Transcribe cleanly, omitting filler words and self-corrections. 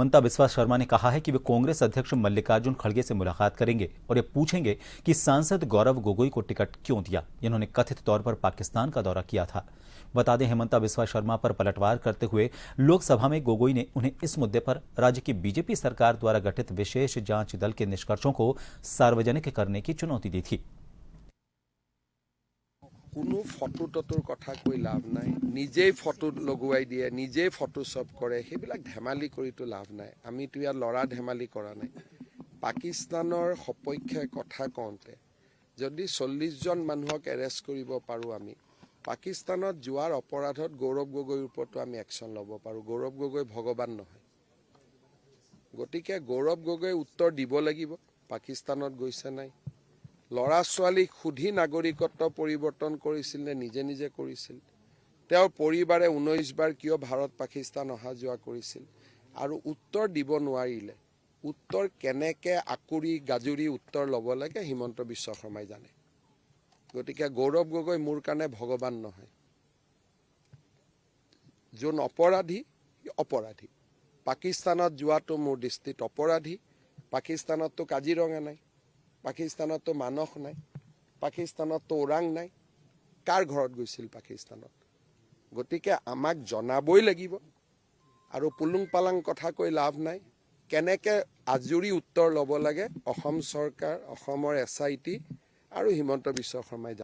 हेमंता बिस्वा शर्मा ने कहा है कि वे कांग्रेस अध्यक्ष मल्लिकार्जुन खड़गे से मुलाकात करेंगे और ये पूछेंगे कि सांसद गौरव गोगोई को टिकट क्यों दिया, जिन्होंने कथित तौर पर पाकिस्तान का दौरा किया था। बता दें, हेमंता बिस्वा शर्मा पर पलटवार करते हुए लोकसभा में गोगोई ने उन्हें इस मुद्दे पर राज्य की बीजेपी सरकार द्वारा गठित विशेष जांच दल के निष्कर्षों को सार्वजनिक करने की चुनौती दी थी। কোনো ফটো টটোৰ কথা কৈ লাভ নাই, নিজেই ফটো লগুৱাই দিয়ে, নিজেই ফটোশ্বপ কৰে, সেইবিলাক ধেমালি কৰিতো লাভ নাই। আমিতো ইয়াত লৰা ধেমালি কৰা নাই। পাকিস্তানৰ সপক্ষে কথা কওঁতে যদি 40 জন মানুহক এৰেষ্ট কৰিব পাৰোঁ, আমি পাকিস্তানত যোৱাৰ অপৰাধত গৌৰৱ গগৈৰ ওপৰতো আমি একশ্যন ল'ব পাৰোঁ। গৌৰৱ গগৈ ভগৱান নহয়, গতিকে গৌৰৱ গগৈ উত্তৰ দিব লাগিব পাকিস্তানত গৈছে নাই, লৰা ছোৱালীক সুধি নাগৰিকত্ব পৰিৱৰ্তন কৰিছিল নে নিজে নিজে কৰিছিল, তেওঁৰ পৰিবাৰে 19 বাৰ কিয় ভাৰত পাকিস্তান অহা যোৱা কৰিছিল, আৰু উত্তৰ দিব নোৱাৰিলে উত্তৰ কেনেকে আকুৰি গাজুৰি উত্তৰ ল'ব লাগে হিমন্ত বিশ্ব শৰ্মাই জানে। গতিকে গৌৰৱ গগৈ মোৰ কাৰণে ভগৱান নহয়। যোন অপৰাধী অপৰাধী, পাকিস্তানত যোৱাটো মোৰ দৃষ্টিত অপৰাধী। পাকিস্তানততো কাজিৰঙা নাই, পাকিস্তানতো মানস নাই, পাকিস্তানতো ওৰাং নাই, কাৰ ঘৰত গৈছিল পাকিস্তানত? গতিকে আমাক জনাবই লাগিব আৰু পুলুং পালাং কথা কৈ লাভ নাই। কেনেকে আজুৰি উত্তৰ ল'ব লাগে অসম চৰকাৰ, অসমৰ SIT আৰু হিমন্ত বিশ্ব শৰ্মাই